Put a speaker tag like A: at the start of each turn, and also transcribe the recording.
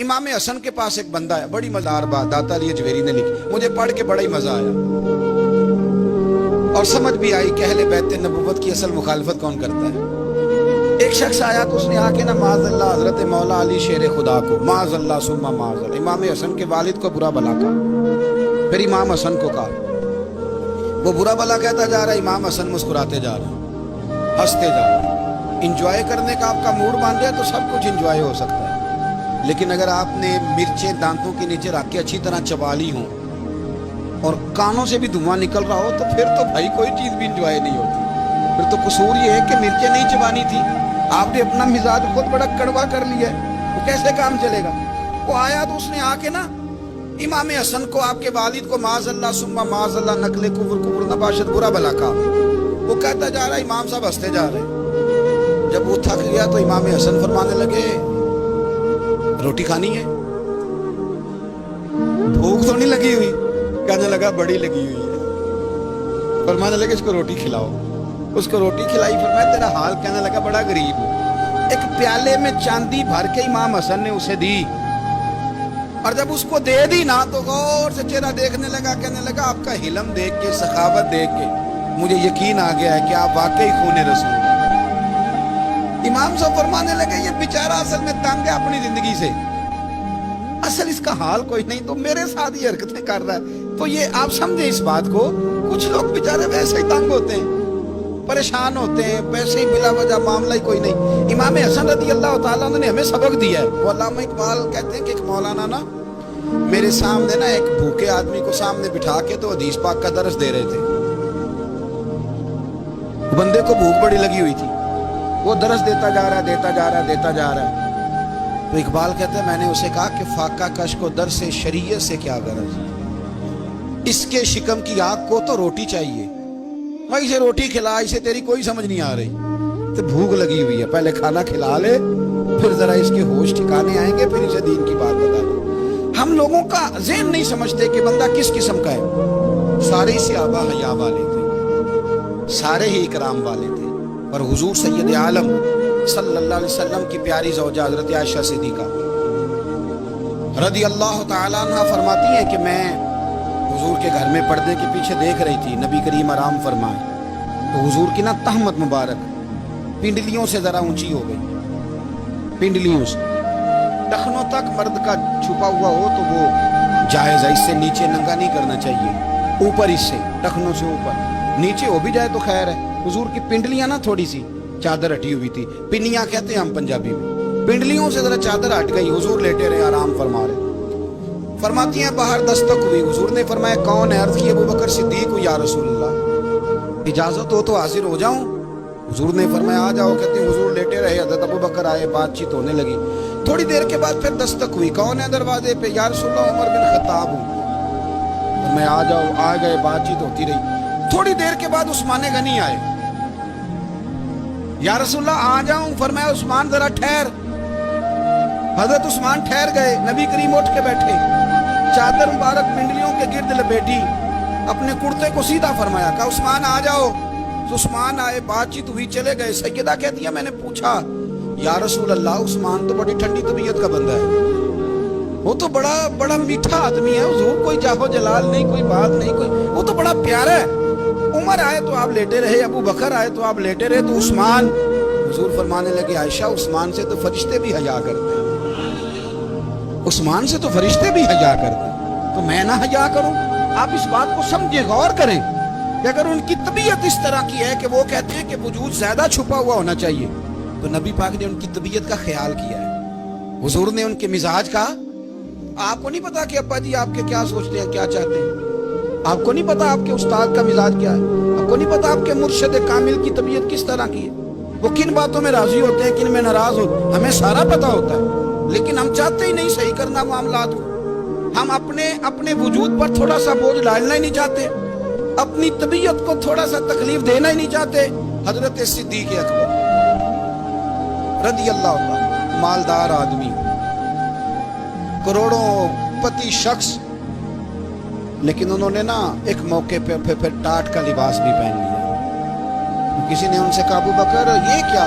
A: امام حسن کے پاس ایک بندہ ہے, بڑی مزار بات داتا علی اجویری نے لکھی, مجھے پڑھ کے بڑا ہی مزہ آیا اور سمجھ بھی آئی کہ اہل بیت نبوت کی اصل مخالفت کون کرتا ہے. ایک شخص آیا تو اس نے آ کے نا معاذ اللہ حضرت مولا علی شیر خدا کو معاذ اللہ ثم معاذ اللہ, امام حسن کے والد کو برا بلا کہا. پھر امام حسن کو کہا, وہ برا بلا کہتا جا رہا ہے, امام حسن مسکراتے جا رہے ہیں, ہنستے جا رہے ہیں. انجوائے کرنے کا آپ کا موڈ باندھ ہے تو سب کچھ انجوائے ہو سکتا ہے, لیکن اگر آپ نے مرچیں دانتوں کے نیچے رکھ کے اچھی طرح چبا لی ہوں اور کانوں سے بھی دھواں نکل رہا ہو تو پھر تو بھائی کوئی چیز بھی انجوائے نہیں ہوتی. پھر تو قصور یہ ہے کہ مرچیں نہیں چبانی تھی, آپ نے اپنا مزاج خود بڑا کڑوا کر لیا ہے, وہ کیسے کام چلے گا. وہ آیا تو اس نے آ کے نا امام حسن کو, آپ کے والد کو معاذ اللہ ثم معاذ اللہ نقل کفر نباشت برا بلا کہا. وہ کہتا جا رہا ہے, امام صاحب ہنستے جا رہے ہیں. جب وہ تھک گیا تو امام حسن فرمانے لگے, روٹی کھانی ہے, بھوک تو نہیں لگی ہوئی. کہنے لگا بڑی لگی ہوئی ہے. فرمانے لگے اس کو روٹی کھلاؤ. اس کو روٹی کھلائی. فرمایا تیرا حال, کہنے لگا بڑا غریب ہوں. ایک پیالے میں چاندی بھر کے امام حسن نے اسے دی, اور جب اس کو دے دی نا تو غور سے چہرہ دیکھنے لگا. کہنے لگا آپ کا حلم دیکھ کے, سخاوت دیکھ کے مجھے یقین آ گیا ہے کہ آپ واقعی خون رسول. امام صاحب فرمانے لگے یہ بیچارہ اصل میں تنگ ہے اپنی زندگی سے, اصل اس کا حال کوئی نہیں تو میرے ساتھ یہ حرکتیں کر رہا ہے. تو یہ آپ سمجھیں اس بات کو, کچھ لوگ بیچارے ویسے ہی تنگ ہوتے ہیں, پریشان ہوتے ہیں, ویسے ہی بلا وجہ معاملہ ہی کوئی نہیں. امام حسن رضی اللہ تعالیٰ عنہ نے ہمیں سبق دیا ہے. وہ علامہ اقبال کہتے ہیں کہ ایک مولانا نا میرے سامنے نا ایک بھوکے آدمی کو سامنے بٹھا کے تو حدیث پاک کا درس دے رہے تھے. بندے کو بھوک بڑی لگی ہوئی تھی, وہ درس دیتا جا رہا ہے دیتا جا رہا ہے. تو اقبال کہتا ہے میں نے اسے کہا کہ فاقہ کش کو درس شریعت سے کیا غرض, اس کے شکم کی آگ کو تو روٹی چاہیے, بھائی اسے روٹی کھلا, اسے تیری کوئی سمجھ نہیں آ رہی, تو بھوک لگی ہوئی ہے, پہلے کھانا کھلا لے, پھر ذرا اس کے ہوش ٹھکانے آئیں گے, پھر اسے دین کی بات بتا لیں. ہم لوگوں کا ذہن نہیں سمجھتے کہ بندہ کس قسم کا ہے. سارے ہی صحابہ حیا والے تھے, سارے ہی اکرام والے تھے, اور حضور سید عالم صلی اللہ علیہ وسلم کی پیاری زوجہ حضرت عائشہ صدیقہ رضی اللہ تعالیٰ عنہ فرماتی ہیں کہ میں حضور کے گھر میں پردے کے پیچھے دیکھ رہی تھی, نبی کریم آرام فرمائے, تو حضور کی نا تہمت مبارک پنڈلیوں سے ذرا اونچی ہو گئی, پنڈلیوں سے ٹخنوں تک مرد کا چھپا ہوا ہو تو وہ جائز ہے, اس سے نیچے ننگا نہیں کرنا چاہیے, اوپر اس سے ٹخنوں سے اوپر, نیچے ہو بھی جائے تو خیر ہے. حضور کی پنڈلیاں نا تھوڑی سی چادر ہٹی ہوئی تھی, پنیاں کہتے ہیں ہم پنجابی میں, پنڈلیوں سے ذرا چادر ہٹ گئی, حضور لیٹے رہے, آرام فرما رہے. فرماتی ہیں باہر دستک ہوئی, حضور نے فرمایا کون ہے؟ عرض کی ابو بکر صدیق ہو یا رسول اللہ, اجازت ہو تو حاضر ہو جاؤں. حضور نے فرمایا آ جاؤ. کہتے ہیں حضور لیٹے رہے, حضرت ابو بکر آئے, بات چیت ہونے لگی. تھوڑی دیر کے بعد پھر دستک ہوئی, کون ہے دروازے پہ؟ یا رسول اللہ عمر بن خطاب ہوں. میں آ جاؤ, آ گئے, بات چیت ہوتی رہی. تھوڑی دیر کے بعد عثمان غنی آئے, یا رسول اللہ آ جاؤں. فرمایا عثمان ذرا ٹھہر. حضرت عثمان ٹھہر گئے, نبی کریم اٹھ کے بیٹھے, چادر مبارک پنڈلیوں کے گرد لپیٹی, اپنے کرتے کو سیدھا فرمایا, کہا عثمان آ جاؤ. تو عثمان آئے, بات چیت ہوئی, چلے گئے. سیدہ کہتی ہے میں نے پوچھا یا رسول اللہ عثمان تو بڑی ٹھنڈی طبیعت کا بندہ ہے, وہ تو بڑا میٹھا آدمی ہے, حضور کوئی جاہو جلال نہیں, کوئی بات نہیں, کوئی, وہ تو بڑا پیارا ہے. عمر آئے تو آپ لیٹے رہے, ابو بکر آئے تو آپ لیٹے رہے, تو عثمان. حضور فرمانے لگے عائشہ عثمان سے تو فرشتے بھی حیا کرتے ہیں, عثمان سے تو فرشتے بھی حیا کرتے ہیں, تو میں نہ حیا کروں؟ آپ اس بات کو سمجھیں, غور کریں کہ اگر ان کی طبیعت اس طرح کی ہے کہ وہ کہتے ہیں کہ وجود زیادہ چھپا ہوا ہونا چاہیے, تو نبی پاک نے ان کی طبیعت کا خیال کیا ہے, حضور نے ان کے مزاج کا. آپ کو نہیں پتا کہ ابا جی آپ کے کیا سوچتے ہیں, کیا چاہتے ہیں, آپ کو نہیں پتا آپ کے استاد کا مزاج کیا ہے, آپ کو نہیں پتا آپ کے مرشد کامل کی طبیعت کس طرح کی ہے, وہ کن باتوں میں راضی ہوتے ہیں, کن میں ناراض ہوتے ہیں, ہمیں سارا پتا ہوتا ہے, لیکن ہم چاہتے ہی نہیں صحیح کرنا معاملات کو. ہم اپنے وجود پر تھوڑا سا بوجھ ڈالنا ہی نہیں چاہتے, اپنی طبیعت کو تھوڑا سا تکلیف دینا ہی نہیں چاہتے. حضرت صدیق اکبر رضی اللہ عنہ, مالدار آدمی, کروڑوں پتی شخص, لیکن انہوں نے نا ایک موقع پہ پھر ٹاٹ کا لباس بھی پہن لیا. کسی نے ان سے کہا ابو بکر یہ کیا؟